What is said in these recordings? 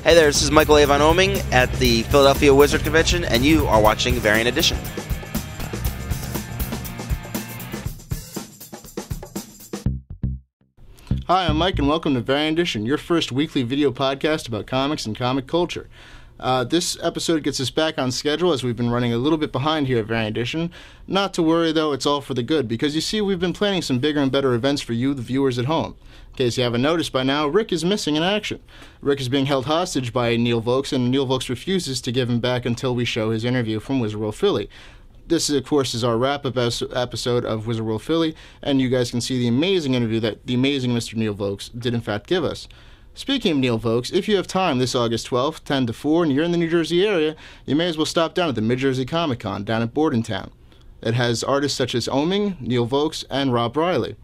Hey there, this is Michael A. Von Oming at the Philadelphia Wizard Convention, and you are watching Variant Edition. Hi, I'm Mike, and welcome to Variant Edition, your first weekly video podcast about comics and comic culture. This episode gets us back on schedule as we've been running a little bit behind here at Variant Edition. Not to worry, though, it's all for the good, because you see, we've been planning some bigger and better events for you, the viewers at home. In case you haven't noticed by now, Rick is missing in action. Rick is being held hostage by Neil Vokes, and Neil Vokes refuses to give him back until we show his interview from Wizard World Philly. This, of course, is our wrap-up episode of Wizard World Philly, and you guys can see the amazing interview that the amazing Mr. Neil Vokes did, in fact, give us. Speaking of Neil Vokes, if you have time this August 12th, 10 to 4, and you're in the New Jersey area, you may as well stop down at the Mid-Jersey Comic Con down at Bordentown. It has artists such as Oming, Neil Vokes, and Rob Riley.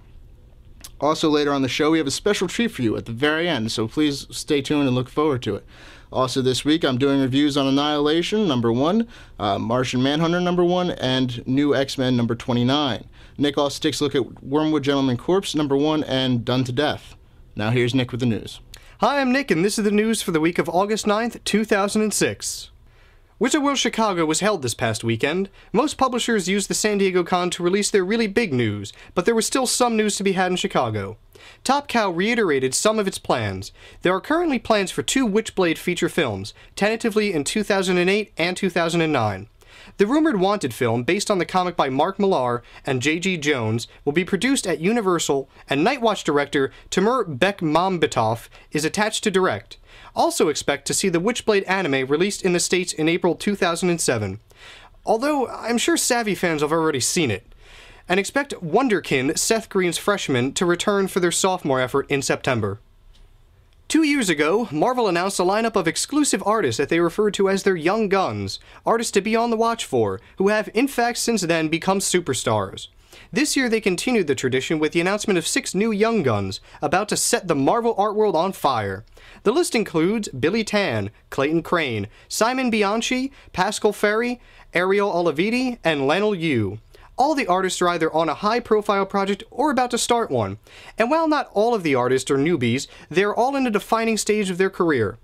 Also, later on the show, we have a special treat for you at the very end, so please stay tuned and look forward to it. Also this week, I'm doing reviews on Annihilation, number 1, Martian Manhunter, number 1, and New X-Men, number 29. Nick also takes a look at Wormwood Gentleman Corpse, number 1, and Done to Death. Now here's Nick with the news. Hi, I'm Nick, and this is the news for the week of August 9th, 2006. Wizard World Chicago was held this past weekend. Most publishers used the San Diego Con to release their really big news, but there was still some news to be had in Chicago. Top Cow reiterated some of its plans. There are currently plans for 2 Witchblade feature films, tentatively in 2008 and 2009. The rumored Wanted film, based on the comic by Mark Millar and J.G. Jones, will be produced at Universal, and Nightwatch director Timur Bekmambetov is attached to direct. Also expect to see the Witchblade anime released in the States in April 2007. Although, I'm sure savvy fans have already seen it. And expect Wonderkin, Seth Green's freshman, to return for their sophomore effort in September. 2 years ago, Marvel announced a lineup of exclusive artists that they referred to as their Young Guns, artists to be on the watch for, who have in fact since then become superstars. This year they continued the tradition with the announcement of 6 new Young Guns, about to set the Marvel art world on fire. The list includes Billy Tan, Clayton Crane, Simon Bianchi, Pascal Ferry, Ariel Olividi, and Lionel Yu. All the artists are either on a high-profile project or about to start one, and while not all of the artists are newbies, they are all in a defining stage of their career.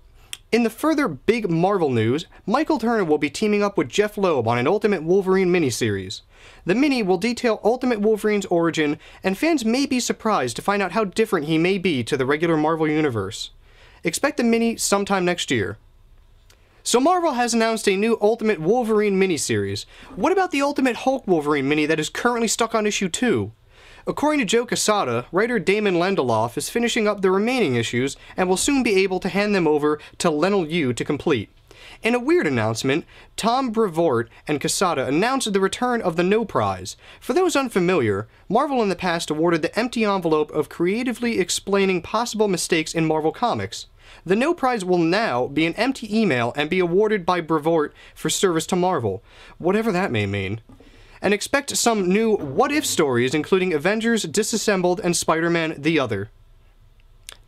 In the further big Marvel news, Michael Turner will be teaming up with Jeff Loeb on an Ultimate Wolverine miniseries. The mini will detail Ultimate Wolverine's origin, and fans may be surprised to find out how different he may be to the regular Marvel Universe. Expect the mini sometime next year. So Marvel has announced a new Ultimate Wolverine miniseries. What about the Ultimate Hulk Wolverine mini that is currently stuck on issue 2? According to Joe Quesada, writer Damon Lindelof is finishing up the remaining issues and will soon be able to hand them over to Lionel Yu to complete. In a weird announcement, Tom Brevoort and Quesada announced the return of the No Prize. For those unfamiliar, Marvel in the past awarded the empty envelope of creatively explaining possible mistakes in Marvel Comics. The No Prize will now be an empty email and be awarded by Brevoort for service to Marvel, whatever that may mean. And expect some new what-if stories including Avengers Disassembled and Spider-Man The Other.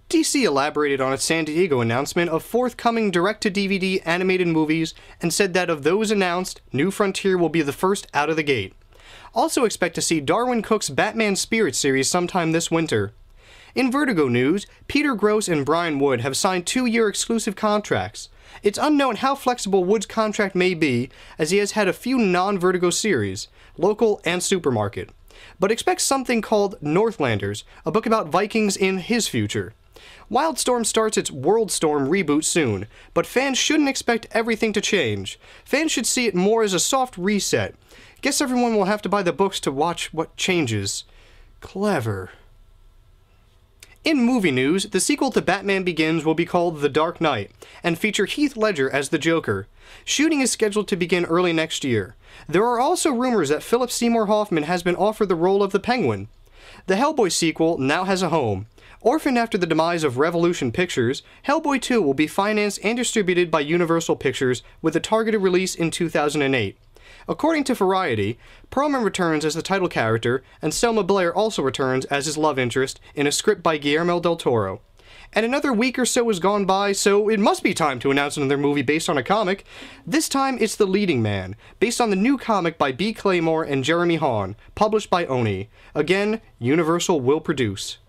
DC elaborated on its San Diego announcement of forthcoming direct-to-DVD animated movies and said that of those announced, New Frontier will be the first out of the gate. Also expect to see Darwin Cook's Batman Spirit series sometime this winter. In Vertigo news, Peter Gross and Brian Wood have signed 2-year exclusive contracts. It's unknown how flexible Wood's contract may be, as he has had a few non-Vertigo series, local and supermarket. But expect something called Northlanders, a book about Vikings in his future. Wildstorm starts its Worldstorm reboot soon, but fans shouldn't expect everything to change. Fans should see it more as a soft reset. Guess everyone will have to buy the books to watch what changes. Clever. In movie news, the sequel to Batman Begins will be called The Dark Knight, and feature Heath Ledger as the Joker. Shooting is scheduled to begin early next year. There are also rumors that Philip Seymour Hoffman has been offered the role of the Penguin. The Hellboy sequel now has a home. Orphaned after the demise of Revolution Pictures, Hellboy 2 will be financed and distributed by Universal Pictures with a targeted release in 2008. According to Variety, Perlman returns as the title character, and Selma Blair also returns as his love interest in a script by Guillermo del Toro. And another week or so has gone by, so it must be time to announce another movie based on a comic. This time it's The Leading Man, based on the new comic by B. Claymore and Jeremy Hawn, published by Oni. Again, Universal will produce.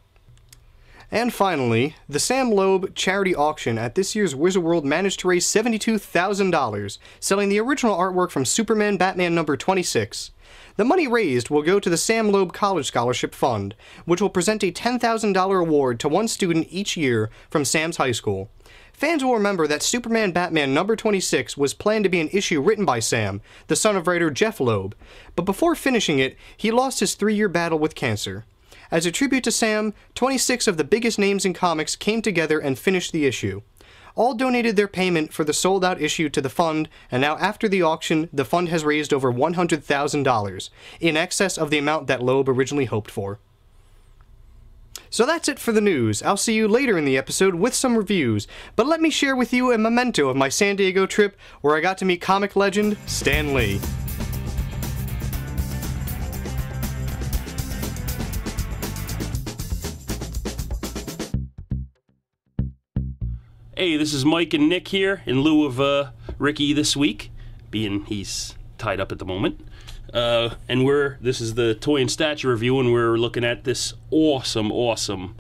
And finally, the Sam Loeb charity auction at this year's Wizard World managed to raise $72,000, selling the original artwork from Superman Batman number 26. The money raised will go to the Sam Loeb College Scholarship Fund, which will present a $10,000 award to one student each year from Sam's high school. Fans will remember that Superman Batman number 26 was planned to be an issue written by Sam, the son of writer Jeff Loeb, but before finishing it, he lost his 3-year battle with cancer. As a tribute to Sam, 26 of the biggest names in comics came together and finished the issue. All donated their payment for the sold-out issue to the fund, and now after the auction, the fund has raised over $100,000, in excess of the amount that Loeb originally hoped for. So that's it for the news. I'll see you later in the episode with some reviews, but let me share with you a memento of my San Diego trip where I got to meet comic legend Stan Lee. Hey, this is Mike and Nick here, in lieu of Ricky this week, being he's tied up at the moment. And this is the Toy and Statue review, and we're looking at this awesome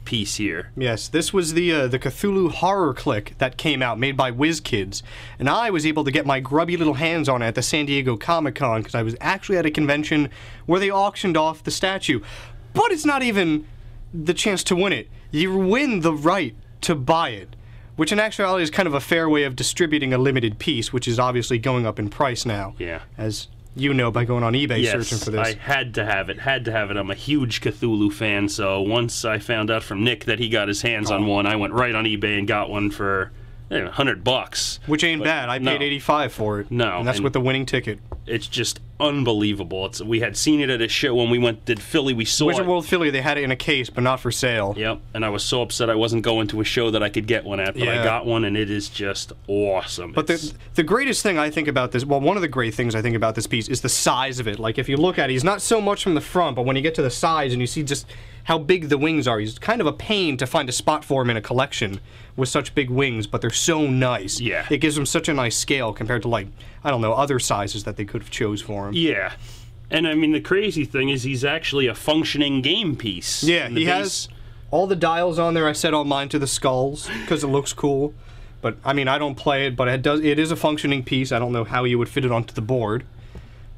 piece here. Yes, this was the Cthulhu HorrorClix that came out, made by WizKids, and I was able to get my grubby little hands on it at the San Diego Comic-Con, because I was actually at a convention where they auctioned off the statue. But it's not even the chance to win it. You win the right to buy it, which in actuality is kind of a fair way of distributing a limited piece, which is obviously going up in price now. Yeah. As you know by going on eBay searching for this. I had to have it. I'm a huge Cthulhu fan, so once I found out from Nick that he got his hands on one, I went right on eBay and got one for $100. Which ain't bad. I paid $85 for it. No. And that's with the winning ticket. It's just unbelievable. We had seen it at a show when we did Philly. We saw Wizard it. World Philly, they had it in a case, but not for sale. Yep, and I was so upset I wasn't going to a show that I could get one at, but I got one, and it is just awesome. But the greatest thing I think about this, well, one of the great things I think about this piece is the size of it. Like, if you look at it, he's not so much from the front, but when you get to the sides and you see just how big the wings are, he's kind of a pain to find a spot for him in a collection with such big wings, but they're so nice. Yeah. It gives him such a nice scale compared to, like, I don't know, other sizes that they could have chose for him. Yeah. And I mean, the crazy thing is he's actually a functioning game piece. Yeah, he has all the dials on there. I set all mine to the skulls because it looks cool. But, I mean, I don't play it, but it is a functioning piece. I don't know how you would fit it onto the board.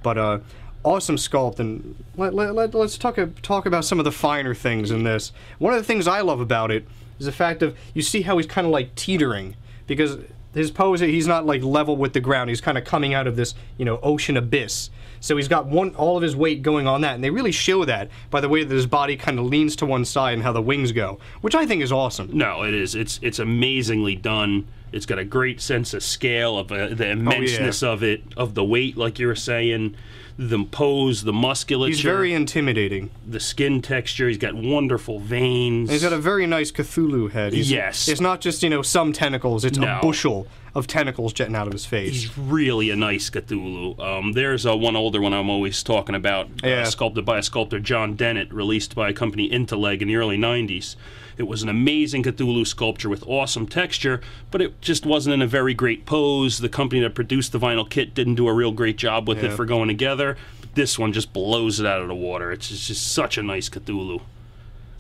But, awesome sculpt, and let's talk about some of the finer things in this. One of the things I love about it is the fact of, you see how he's kind of like teetering, because his pose, he's not like level with the ground, he's kind of coming out of this, ocean abyss. So he's got all of his weight going on that, and they really show that by the way that his body kind of leans to one side and how the wings go, which I think is awesome. No, it is. It's amazingly done. It's got a great sense of scale, of the immenseness of it, of the weight, like you were saying, the pose, the musculature. He's very intimidating. The skin texture, he's got wonderful veins. And he's got a very nice Cthulhu head. Yes. It's not just, some tentacles, it's a bushel of tentacles jetting out of his face. He's really a nice Cthulhu. There's one older one I'm always talking about, sculpted by a sculptor, John Dennett, released by a company, Interleg, in the early 90s. It was an amazing Cthulhu sculpture with awesome texture, but it just wasn't in a very great pose. The company that produced the vinyl kit didn't do a real great job with it for going together. But this one just blows it out of the water. It's just such a nice Cthulhu.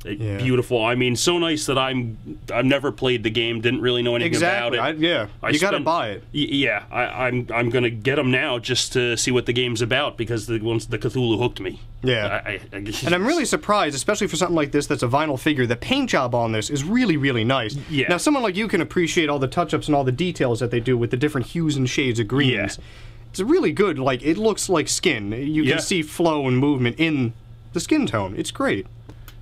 Beautiful. I mean, so nice that I've never played the game, didn't really know anything about it. You gotta buy it. Yeah, I'm gonna get them now just to see what the game's about, because the Cthulhu hooked me. Yeah. And I'm really surprised, especially for something like this that's a vinyl figure, the paint job on this is really, really nice. Yeah. Now, someone like you can appreciate all the touch-ups and all the details that they do with the different hues and shades of greens. Yeah. It's really good. Like, it looks like skin. You can see flow and movement in the skin tone. It's great.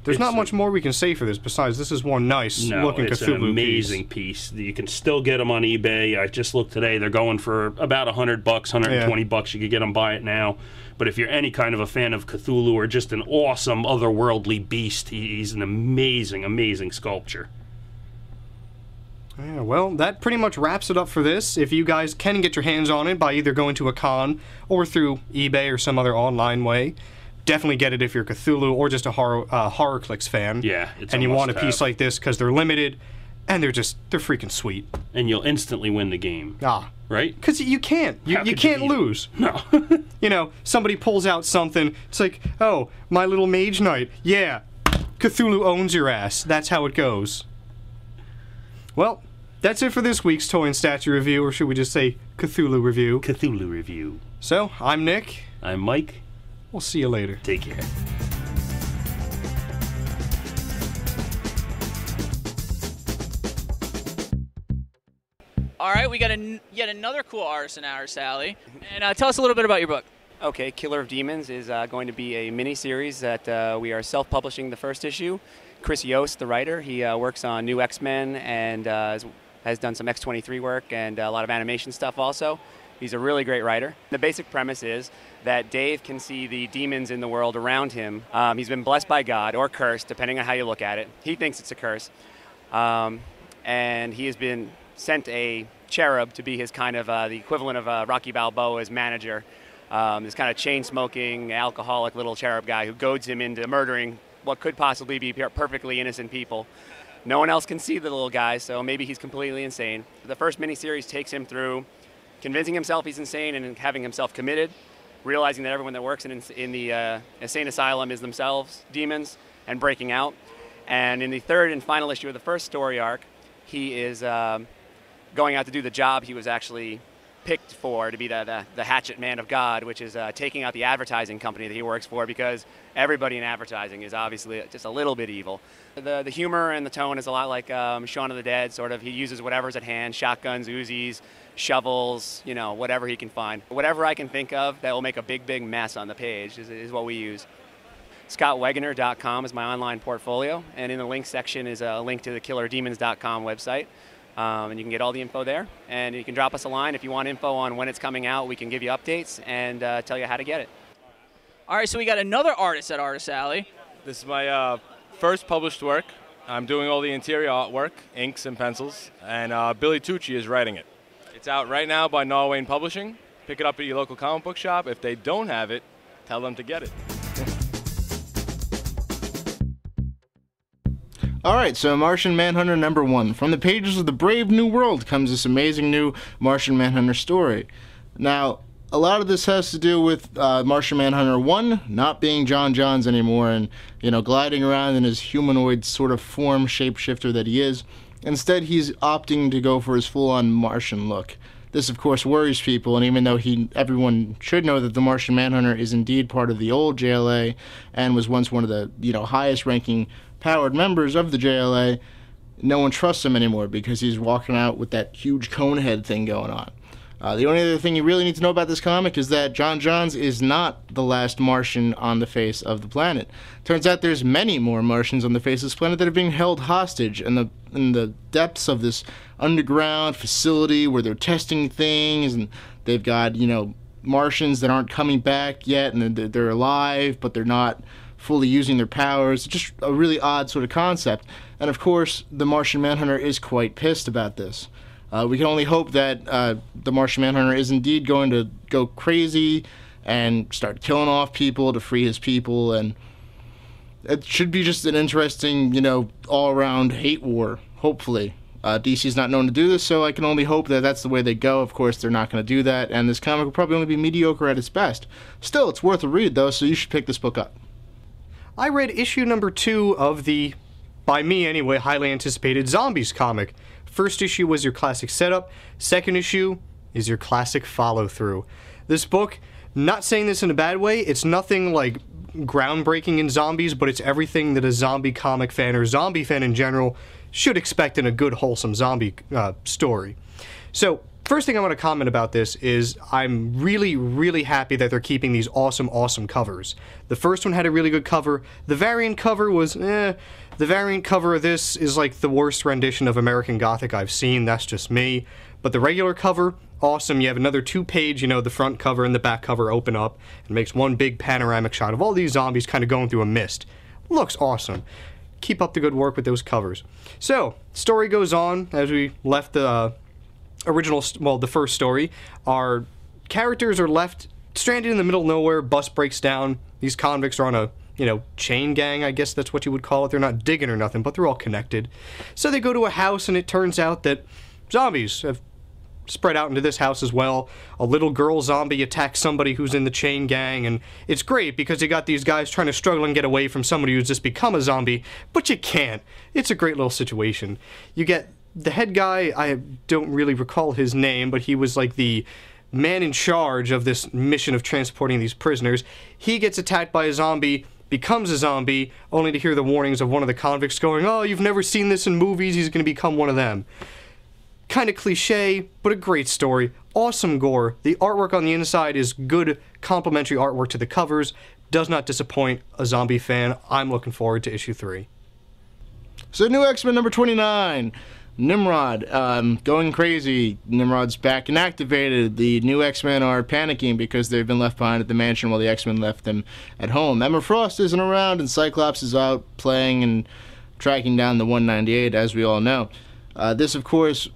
There's not much more we can say for this, besides this is one nice-looking Cthulhu piece. No, it's an amazing piece. You can still get them on eBay. I just looked today. They're going for about $100, $120. You could get them, buy it now. But if you're any kind of a fan of Cthulhu or just an awesome otherworldly beast, he's an amazing, amazing sculpture. Yeah, well, that pretty much wraps it up for this. If you guys can get your hands on it by either going to a con or through eBay or some other online way, definitely get it if you're Cthulhu or just a HorrorClix fan. Yeah, it's and you want a piece like this because they're limited and they're freaking sweet. And you'll instantly win the game. Right? Because you can't. You can't lose. No. Somebody pulls out something. It's like, oh, my little mage knight. Yeah. Cthulhu owns your ass. That's how it goes. Well, that's it for this week's Toy and Statue Review, or should we just say Cthulhu Review? Cthulhu Review. So, I'm Nick. I'm Mike. We'll see you later. Take care. All right, we got yet another cool artist in our Sally. And tell us a little bit about your book. Okay, Killer of Demons is going to be a mini-series that we are self-publishing the first issue. Chris Yost, the writer, he works on New X-Men and has done some X-23 work and a lot of animation stuff also. He's a really great writer. The basic premise is that Dave can see the demons in the world around him. He's been blessed by God, or cursed, depending on how you look at it. He thinks it's a curse. And he has been sent a cherub to be his kind of the equivalent of Rocky Balboa's manager. This kind of chain-smoking, alcoholic little cherub guy who goads him into murdering what could possibly be perfectly innocent people. No one else can see the little guy, so maybe he's completely insane. The first miniseries takes him through convincing himself he's insane and having himself committed, realizing that everyone that works in the insane asylum is themselves demons, and breaking out. And in the third and final issue of the first story arc, he is going out to do the job he was actually picked for, to be the hatchet man of God, which is taking out the advertising company that he works for, because everybody in advertising is obviously just a little bit evil. The humor and the tone is a lot like Shaun of the Dead, sort of. He uses whatever's at hand, shotguns, Uzis, shovels, you know, whatever he can find. Whatever I can think of that will make a big mess on the page is what we use. ScottWegener.com is my online portfolio, and in the link section is a link to the KillerDemons.com website. And you can get all the info there, and you can drop us a line if you want info on when it's coming out. We can give you updates and tell you how to get it. All right, so we got another artist at Artist Alley. This is my first published work. I'm doing all the interior artwork, inks and pencils, and Billy Tucci is writing it. It's out right now by Norwayne Publishing. Pick it up at your local comic book shop. If they don't have it, tell them to get it. Alright, so Martian Manhunter #1. From the pages of the Brave New World comes this amazing new Martian Manhunter story. Now, a lot of this has to do with Martian Manhunter 1 not being John Johns anymore and, you know, gliding around in his humanoid sort of form shapeshifter that he is. Instead, he's opting to go for his full-on Martian look. This, of course, worries people, and even though everyone should know that the Martian Manhunter is indeed part of the old JLA and was once one of the, highest-ranking powered members of the JLA, no one trusts him anymore because he's walking out with that huge cone head thing going on. The only other thing you really need to know about this comic is that John Johns is not the last Martian on the face of the planet. Turns out there's many more Martians on the face of this planet that are being held hostage in the depths of this underground facility where they're testing things, and they've got, Martians that aren't coming back yet, and they're alive, but they're not fully using their powers. It's just a really odd sort of concept. And of course, the Martian Manhunter is quite pissed about this. We can only hope that the Martian Manhunter is indeed going to go crazy and start killing off people to free his people, and it should be just an interesting, all-around hate war, hopefully. DC's not known to do this, so I can only hope that that's the way they go. Of course, they're not going to do that, and this comic will probably only be mediocre at its best. Still, it's worth a read, though, so you should pick this book up. I read issue #2 of the, by me anyway, highly anticipated Zombies comic. First issue was your classic setup. Second issue is your classic follow-through. This book, not saying this in a bad way, it's nothing like groundbreaking in zombies, but it's everything that a zombie comic fan or zombie fan in general should expect in a good, wholesome zombie story. So, first thing I want to comment about this is I'm really happy that they're keeping these awesome covers. The first one had a really good cover. The variant cover was, The variant cover of this is like the worst rendition of American Gothic I've seen. That's just me. But the regular cover, awesome. You have another 2-page, the front cover and the back cover open up. It makes one big panoramic shot of all these zombies kind of going through a mist. Looks awesome. Keep up the good work with those covers. So, story goes on as we left the the first story. Our characters are left stranded in the middle of nowhere. Bus breaks down. These convicts are on a, chain gang, I guess that's what you would call it. They're not digging or nothing, but they're all connected. So they go to a house, and it turns out that zombies have spread out into this house as well. A little girl zombie attacks somebody who's in the chain gang, and it's great because you got these guys trying to struggle and get away from somebody who's just become a zombie, but you can't. It's a great little situation. You get the head guy, I don't really recall his name, but he was like the man in charge of this mission of transporting these prisoners. He gets attacked by a zombie, becomes a zombie, only to hear the warnings of one of the convicts going, "Oh, you've never seen this in movies, he's going to become one of them." Kind of cliche, but a great story. Awesome gore. The artwork on the inside is good, complementary artwork to the covers. Does not disappoint a zombie fan. I'm looking forward to issue 3. So new X-Men number 29. Nimrod, going crazy. Nimrod's back and activated. The new X-Men are panicking because they've been left behind at the mansion while the X-Men left them at home. Emma Frost isn't around, and Cyclops is out playing and tracking down the 198, as we all know. This, of course,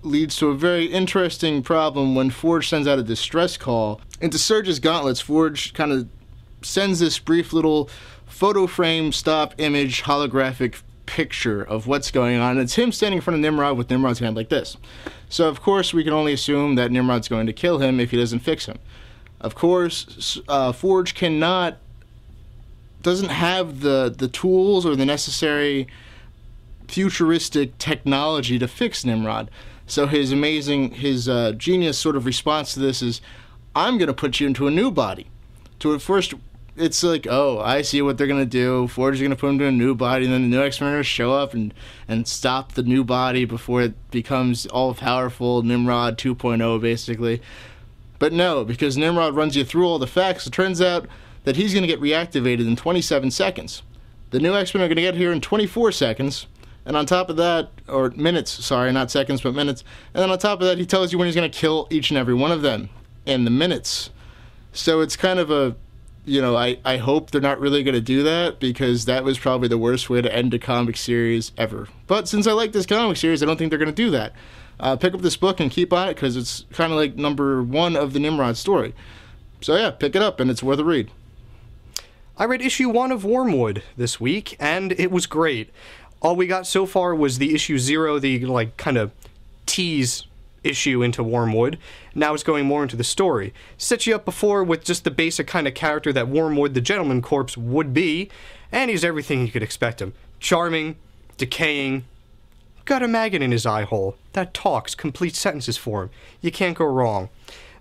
leads to a very interesting problem when Forge sends out a distress call. Into Surge's gauntlets, Forge kind of sends this brief little photo frame stop image holographic picture of what's going on. It's him standing in front of Nimrod with Nimrod's hand like this. So of course we can only assume that Nimrod's going to kill him if he doesn't fix him. Of course, Forge doesn't have the tools or the necessary futuristic technology to fix Nimrod. So his genius sort of response to this is, I'm going to put you into a new body. To at first, it's like, oh, I see what they're going to do. Forge is going to put him into a new body, and then the new X-Men are going to show up and stop the new body before it becomes all-powerful Nimrod 2.0, basically. But no, because Nimrod runs you through all the facts, it turns out that he's going to get reactivated in 27 seconds. The new X-Men are going to get here in 24 seconds. And on top of that, or minutes, sorry, not seconds, but minutes. And then on top of that, he tells you when he's going to kill each and every one of them in the minutes. So it's kind of a, I hope they're not really going to do that, because that was probably the worst way to end a comic series ever. But since I like this comic series, I don't think they're going to do that. Pick up this book and keep on it, because it's kind of like number 1 of the Nimrod story. So yeah, pick it up, and it's worth a read. I read issue 1 of Wormwood this week, and it was great. All we got so far was the issue 0, the kind of tease issue into Wormwood. Now it's going more into the story. Set you up before with just the basic kind of character that Wormwood the Gentleman Corpse would be, and he's everything you could expect him. Charming, decaying, got a maggot in his eye hole that talks complete sentences for him. You can't go wrong.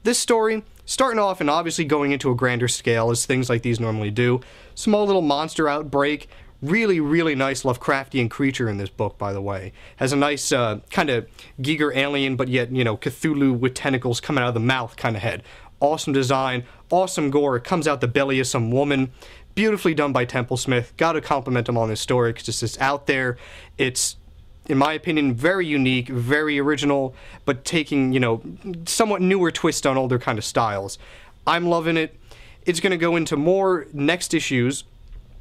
This story, starting off and obviously going into a grander scale as things like these normally do. Small little monster outbreak. Really, really nice Lovecraftian creature in this book, by the way. Has a nice kind of Giger alien, but yet, Cthulhu with tentacles coming out of the mouth kind of head. Awesome design, awesome gore. It comes out the belly of some woman. Beautifully done by Templesmith. Gotta compliment him on this story because it's out there. It's, in my opinion, very unique, very original, but taking, somewhat newer twist on older kind of styles. I'm loving it. It's going to go into more next issues,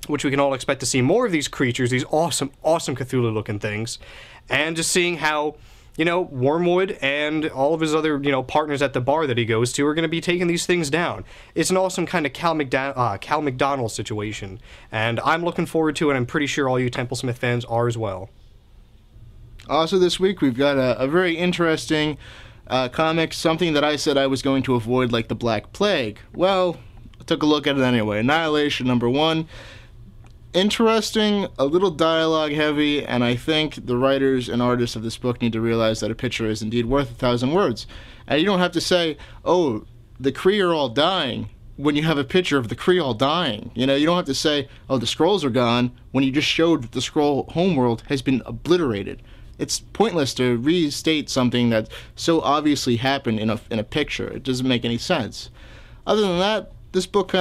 which we can all expect to see more of these creatures, these awesome, awesome Cthulhu-looking things, and just seeing how, Wormwood and all of his other, partners at the bar that he goes to are going to be taking these things down. It's an awesome kind of Cal McDonald situation, and I'm looking forward to it. I'm pretty sure all you Templesmith fans are as well. Also this week, we've got a very interesting comic, something that I said I was going to avoid like the Black Plague. Well, I took a look at it anyway. Annihilation number 1. Interesting, a little dialogue heavy, and I think the writers and artists of this book need to realize that a picture is indeed worth 1,000 words. And you don't have to say, oh, the Kree are all dying, when you have a picture of the Kree all dying. You don't have to say, oh, the Skrulls are gone, when you just showed that the Skrull homeworld has been obliterated. It's pointless to restate something that so obviously happened in a picture. It doesn't make any sense. Other than that, this book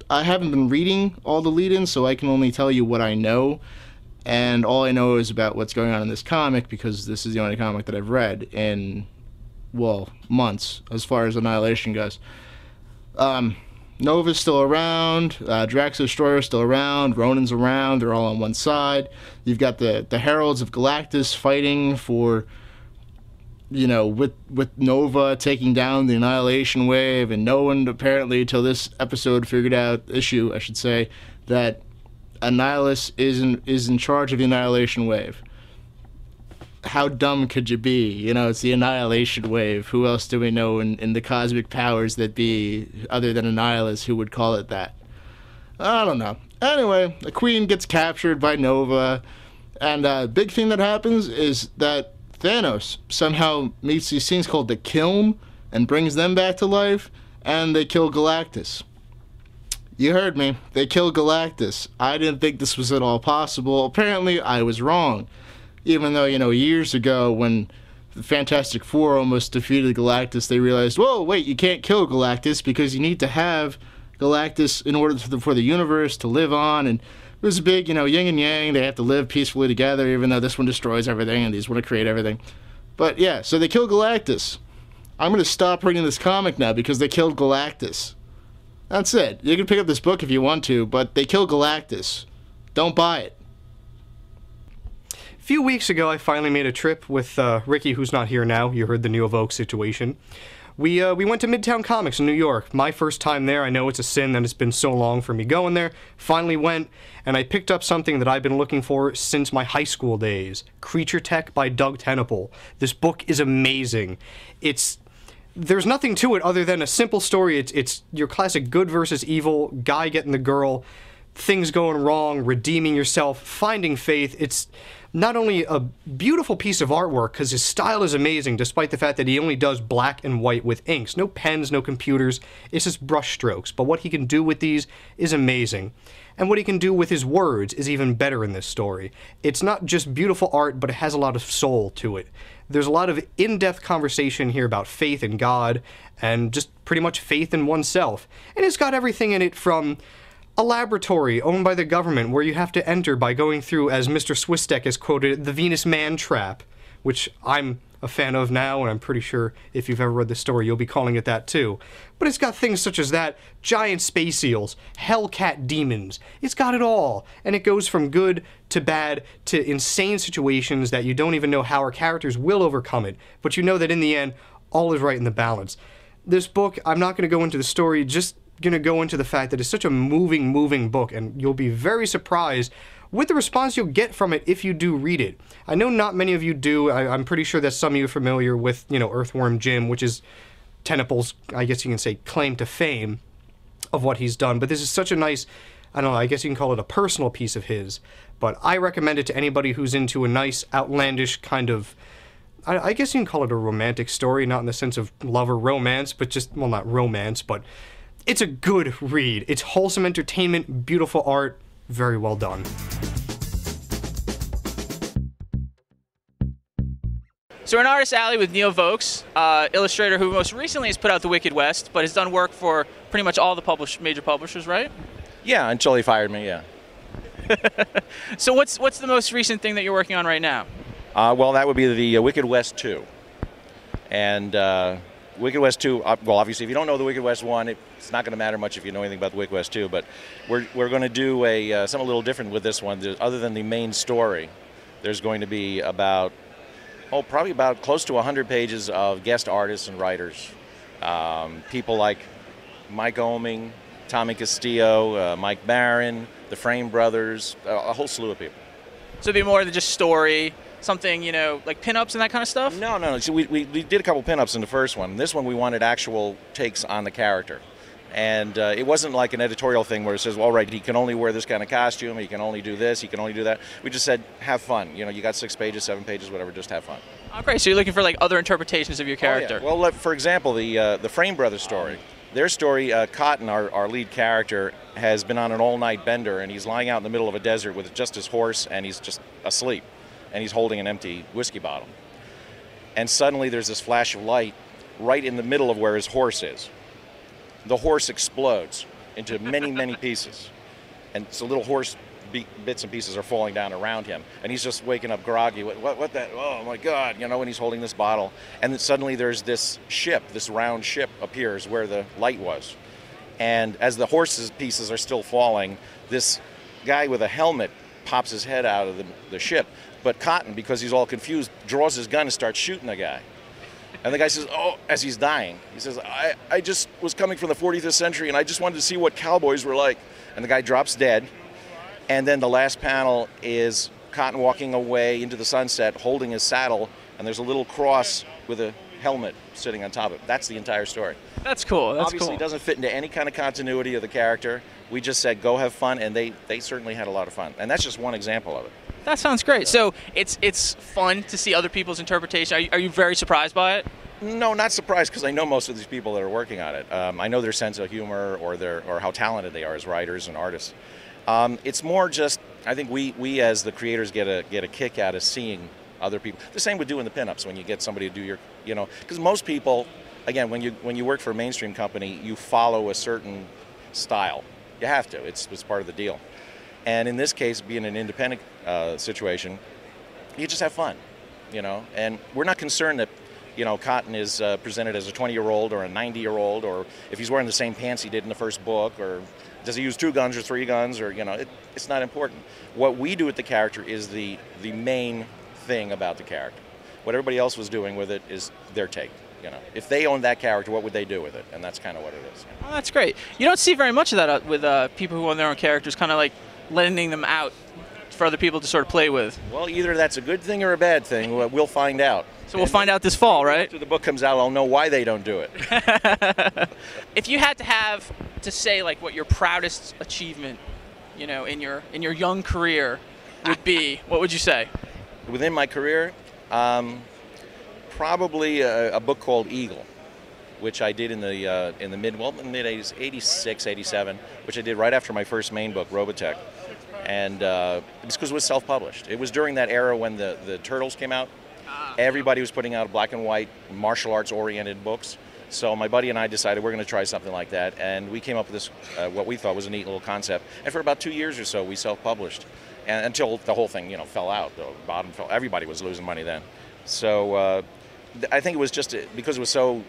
I haven't been reading all the lead-ins, so I can only tell you what I know, and all I know is about what's going on in this comic, because this is the only comic that I've read in, months, as far as Annihilation goes. Nova's still around, Drax the Destroyer's still around, Ronan's around, they're all on one side. You've got the Heralds of Galactus fighting for, with Nova taking down the Annihilation Wave, and no one apparently till this issue, I should say, that Annihilus is in charge of the Annihilation Wave. how dumb could you be? You know, it's the Annihilation wave. Who else do we know in the cosmic powers that be, other than a nihilist, who would call it that? I don't know. Anyway, the Queen gets captured by Nova, and a big thing that happens is that Thanos somehow meets these things called the Kiln and brings them back to life, and they kill Galactus. You heard me. They kill Galactus. I didn't think this was at all possible. Apparently, I was wrong. Even though, you know, years ago when the Fantastic Four almost defeated Galactus, they realized, whoa, wait, you can't kill Galactus because you need to have Galactus in order for the universe to live on. And it was a big, you know, yin and yang. They have to live peacefully together, even though this one destroys everything and these want to create everything. But yeah, so they kill Galactus. I'm going to stop reading this comic now because they killed Galactus. That's it. You can pick up this book if you want to, but they kill Galactus. Don't buy it. A few weeks ago, I finally made a trip with Ricky, who's not here now. You heard the Neil Vokes situation. We went to Midtown Comics in New York. My first time there. I know it's a sin that it's been so long for me going there. Finally went, and I picked up something that I've been looking for since my high school days. Creature Tech by Doug Tenable. This book is amazing. There's nothing to it other than a simple story. It's your classic good versus evil, guy getting the girl, things going wrong, redeeming yourself, finding faith. It's not only a beautiful piece of artwork, because his style is amazing, despite the fact that he only does black and white with inks. No pens, no computers, it's just brush strokes. But what he can do with these is amazing. And what he can do with his words is even better in this story. It's not just beautiful art, but it has a lot of soul to it. There's a lot of in-depth conversation here about faith in God, and just pretty much faith in oneself. And it's got everything in it from a laboratory owned by the government where you have to enter by going through, as Mr. Swisstack has quoted, the Venus Man Trap, which I'm a fan of now, and I'm pretty sure if you've ever read the story, you'll be calling it that too. But it's got things such as that, giant space eels, Hellcat demons. It's got it all, and it goes from good to bad to insane situations that you don't even know how our characters will overcome it, but you know that in the end, all is right in the balance. This book, I'm not going to go into the story, just going to go into the fact that it's such a moving book, and you'll be very surprised with the response you'll get from it if you do read it. I know not many of you do. I'm pretty sure that some of you are familiar with, you know, Earthworm Jim, which is Tenable's, I guess you can say, claim to fame of what he's done. But this is such a nice, I don't know, I guess you can call it a personal piece of his. But I recommend it to anybody who's into a nice, outlandish kind of, I guess you can call it a romantic story, not in the sense of love or romance, but just, well, not romance, but it's a good read. It's wholesome entertainment, beautiful art, very well done. So we're in Artist Alley with Neil Vokes, illustrator who most recently has put out The Wicked West, but has done work for pretty much all the major publishers, right? Yeah, until he fired me, yeah. So what's the most recent thing that you're working on right now? Well, that would be the Wicked West 2. And Wicked West 2, well, obviously, if you don't know the Wicked West 1, it's not going to matter much if you know anything about the Wicked West 2, but we're going to do something a little different with this one. Other than the main story, there's going to be probably about close to 100 pages of guest artists and writers. People like Mike Oeming, Tommy Castillo, Mike Barron, the Frame Brothers, a whole slew of people. So it'd be more than just story, something, you know, like pinups and that kind of stuff? No. So we did a couple pinups in the first one. This one we wanted actual takes on the character. And it wasn't like an editorial thing where it says, well, all right, he can only wear this kind of costume, he can only do this, he can only do that. We just said, have fun. You know, you got 6 pages, 7 pages, whatever, just have fun. Oh, great. So you're looking for like other interpretations of your character. Oh, yeah. Well, for example, the Frame Brothers story. Their story, Cotton, our lead character, has been on an all-night bender, and he's lying out in the middle of a desert with just his horse, and he's just asleep. And he's holding an empty whiskey bottle. And suddenly there's this flash of light right in the middle of where his horse is. The horse explodes into many, many pieces. And so little horse bits and pieces are falling down around him. And he's just waking up groggy. What that? Oh, my God. You know, and he's holding this bottle. And then suddenly there's this ship, this round ship appears where the light was. And as the horse's pieces are still falling, this guy with a helmet pops his head out of the ship. But Cotton, because he's all confused, draws his gun and starts shooting the guy. And the guy says, oh, as he's dying, he says, I just was coming from the 40th century and I just wanted to see what cowboys were like. And the guy drops dead. And then the last panel is Cotton walking away into the sunset, holding his saddle, and there's a little cross with a helmet sitting on top of it. That's the entire story. That's cool. That's Obviously, cool. it doesn't fit into any kind of continuity of the character. We just said, go have fun, and they certainly had a lot of fun. And that's just one example of it. That sounds great. So it's fun to see other people's interpretation. Are you very surprised by it? No, not surprised, because I know most of these people that are working on it. I know their sense of humor or how talented they are as writers and artists. It's more just, I think we as the creators get a kick out of seeing other people. The same with doing the pinups, when you get somebody to do your, because most people, again, when you work for a mainstream company, you follow a certain style. You have to. It's part of the deal. And in this case, being an independent situation, you just have fun, And we're not concerned that, Cotton is presented as a 20-year-old or a 90-year-old, or if he's wearing the same pants he did in the first book, or does he use 2 guns or 3 guns, or, it's not important. What we do with the character is the main thing about the character. What everybody else was doing with it is their take. If they owned that character, what would they do with it? And that's kind of what it is. Oh, that's great. You don't see very much of that with people who own their own characters, kind of like lending them out for other people to sort of play with. Well, either that's a good thing or a bad thing. We'll find out. So we'll find out this fall, right? After the book comes out, I'll know why they don't do it. If you had to say like what your proudest achievement, in your young career would be, what would you say? Within my career, probably a book called Eagle, which I did in the mid-80s, 86, 87, which I did right after my first main book, Robotech. And it's because it was self-published. It was during that era when the Turtles came out. Everybody was putting out black and white, martial arts-oriented books. So my buddy and I decided we're going to try something like that. And we came up with this, what we thought was a neat little concept. And for about 2 years or so, we self-published. And until the whole thing, fell out. The bottom fell. Everybody was losing money then. So I think it was just because it was so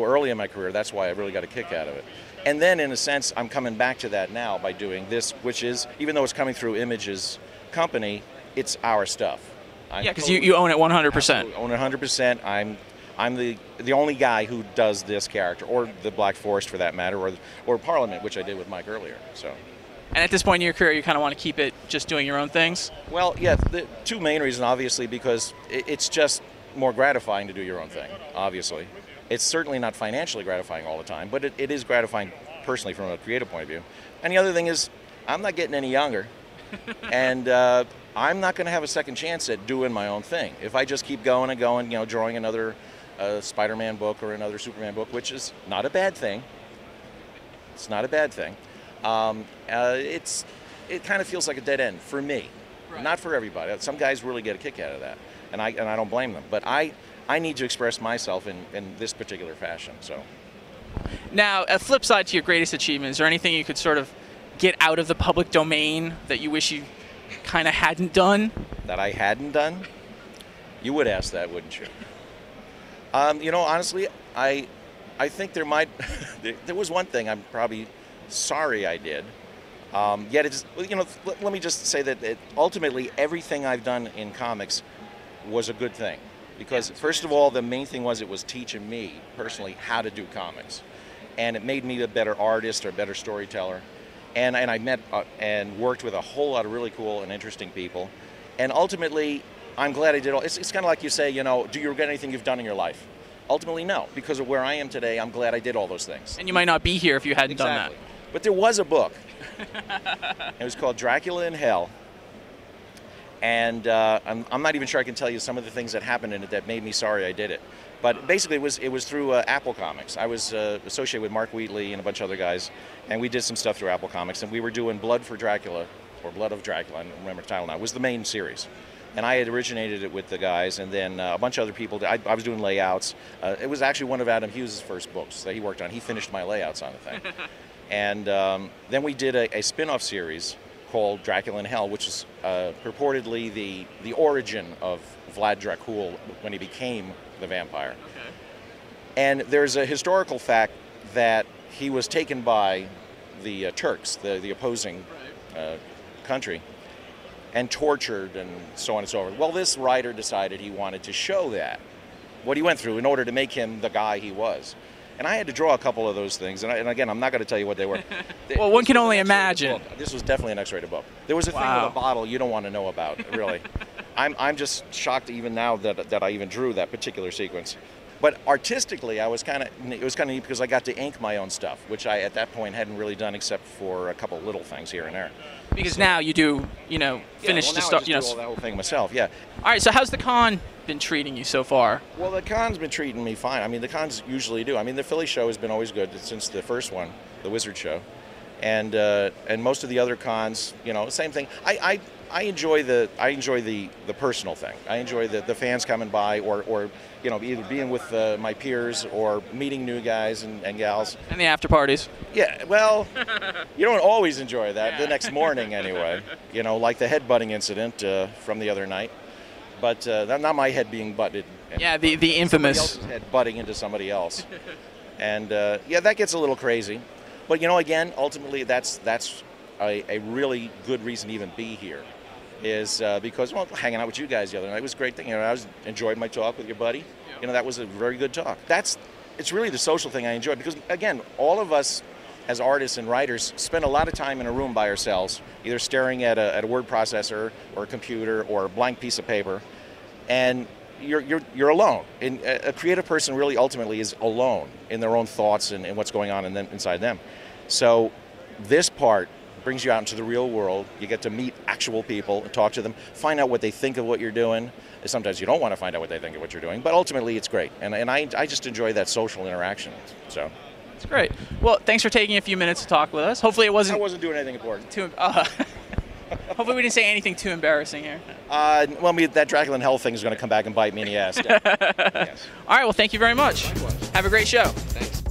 early in my career, that's why I really got a kick out of it. And then, in a sense, I'm coming back to that now by doing this, which is, even though it's coming through Image's company, it's our stuff. Yeah, because you own it 100%. Own it 100%. I'm the only guy who does this character, or the Black Forest for that matter, or Parliament, which I did with Mike earlier. So. And at this point in your career, you kind of want to keep it just doing your own things? Well, yeah, the 2 main reasons, obviously, because it's just more gratifying to do your own thing, obviously. It's certainly not financially gratifying all the time, but it is gratifying personally from a creative point of view. And the other thing is, I'm not getting any younger, and I'm not going to have a second chance at doing my own thing. If I just keep going and going, drawing another Spider-Man book or another Superman book, which is not a bad thing. It's not a bad thing. It kind of feels like a dead end for me, right. Not for everybody. Some guys really get a kick out of that, and I don't blame them. But I need to express myself in this particular fashion. So. Now, a flip side to your greatest achievement, is there anything you could sort of get out of the public domain that you wish you kind of hadn't done? That I hadn't done? You would ask that, wouldn't you? Honestly, I think there might. There was one thing I'm probably sorry I did. Yet it's, let me just say that ultimately everything I've done in comics was a good thing. Because first of all, the main thing was it was teaching me personally how to do comics. And it made me a better artist or a better storyteller. And I met and worked with a whole lot of really cool and interesting people. And ultimately, I'm glad I did all. It's kind of like you say, do you regret anything you've done in your life? Ultimately, no. Because of where I am today, I'm glad I did all those things. And you might not be here if you hadn't done that. But there was a book. It was called Dracula in Hell. And I'm not even sure I can tell you some of the things that happened in it that made me sorry I did it. But basically, it was through Apple Comics. I was associated with Mark Wheatley and a bunch of other guys, and we did some stuff through Apple Comics. And we were doing Blood for Dracula, or Blood of Dracula, I don't remember the title now. It was the main series. And I had originated it with the guys, and then a bunch of other people. I was doing layouts. It was actually one of Adam Hughes' first books that he worked on. He finished my layouts on the thing. And then we did a spin-off series called Dracula in Hell, which is purportedly the origin of Vlad Dracul when he became the vampire. Okay. And there's a historical fact that he was taken by the Turks, the opposing country, and tortured and so on and so forth. Well, this writer decided he wanted to show that, what he went through in order to make him the guy he was. And I had to draw a couple of those things, and again, I'm not going to tell you what they were. Well, one can only imagine. This was definitely an X-rated book. There was a thing with a bottle you don't want to know about, really. I'm just shocked even now that I even drew that particular sequence. But artistically, it was kind of neat because I got to ink my own stuff, which I at that point hadn't really done except for a couple little things here and there. Because now you do, finish the stuff. I just do all that whole thing myself. Yeah. All right. So how's the con been treating you so far? Well, the con's been treating me fine. I mean, the cons usually do. I mean, the Philly show has been always good since the first one, the Wizard show, and most of the other cons, same thing. I enjoy the personal thing. I enjoy the fans coming by, or either being with my peers or meeting new guys and gals. And the after parties. Yeah, well, you don't always enjoy that. The next morning, anyway. Like the headbutting incident from the other night. But not my head being butted. Yeah, the infamous. Somebody else's head butting into somebody else. And that gets a little crazy. But again, ultimately, that's a really good reason to even be here. Is because, hanging out with you guys the other night was a great thing. I enjoyed my talk with your buddy. That was a very good talk. It's really the social thing I enjoy because, again, all of us as artists and writers spend a lot of time in a room by ourselves, either staring at a word processor or a computer or a blank piece of paper, and you're alone. And a creative person really ultimately is alone in their own thoughts and what's going on inside them. So this part brings you out into the real world. You get to meet actual people and talk to them, find out what they think of what you're doing. Sometimes you don't want to find out what they think of what you're doing, but ultimately it's great. And I just enjoy that social interaction. So it's great. Well, thanks for taking a few minutes to talk with us. Hopefully it wasn't... I wasn't doing anything important. Hopefully we didn't say anything too embarrassing here. That Dracula in Hell thing is going to come back and bite me in the ass. Yes. All right, well, thank you very much. Likewise. Have a great show. Thanks.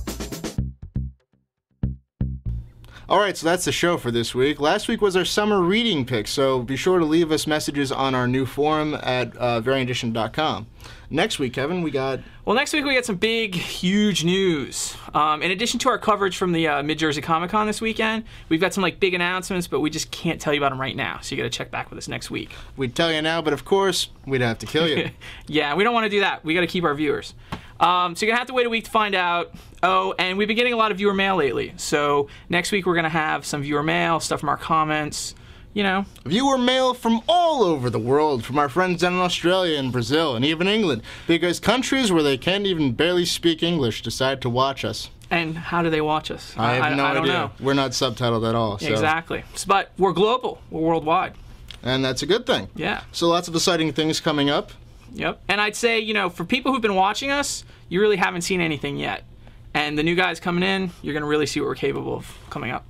All right, so that's the show for this week. Last week was our summer reading pick, so be sure to leave us messages on our new forum at variantition.com. Next week, Kevin, we got... Well, next week we got some big, huge news. In addition to our coverage from the Mid-Jersey Comic-Con this weekend, we've got some big announcements, but we just can't tell you about them right now, so you got to check back with us next week. We'd tell you now, but of course, we'd have to kill you. Yeah, we don't want to do that. We got to keep our viewers. So you're going to have to wait a week to find out. Oh, and we've been getting a lot of viewer mail lately. So next week we're going to have some viewer mail, stuff from our comments, Viewer mail from all over the world, from our friends down in Australia and Brazil and even England, because countries where they can't even barely speak English decide to watch us. And how do they watch us? I have no idea. Don't know. We're not subtitled at all. So. Exactly. But we're global. We're worldwide. And that's a good thing. Yeah. So lots of exciting things coming up. Yep. And I'd say, for people who've been watching us, you really haven't seen anything yet. And the new guys coming in, you're going to really see what we're capable of coming up.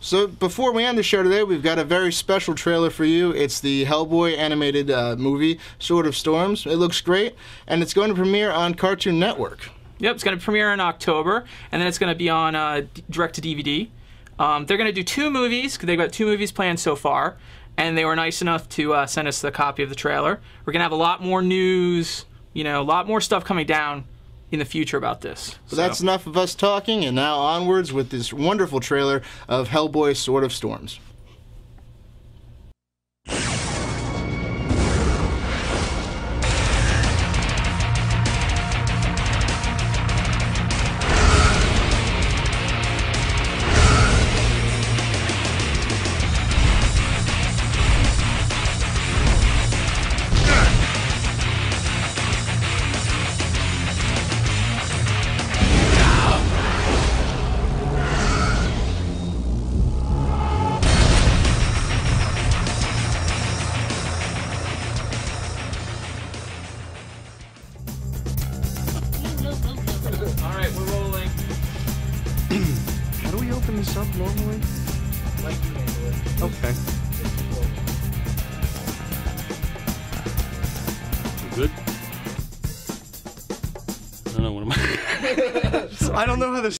So before we end the show today, we've got a very special trailer for you. It's the Hellboy animated movie, Sword of Storms. It looks great, and it's going to premiere on Cartoon Network. Yep, it's going to premiere in October, and then it's going to be on direct-to-DVD. They're going to do 2 movies, because they've got 2 movies planned so far, and they were nice enough to send us the copy of the trailer. We're going to have a lot more news, a lot more stuff coming down in the future about this. So that's enough of us talking, and now onwards with this wonderful trailer of Hellboy Sword of Storms. Normally? Okay. You good? I don't know, what am I? I don't know how this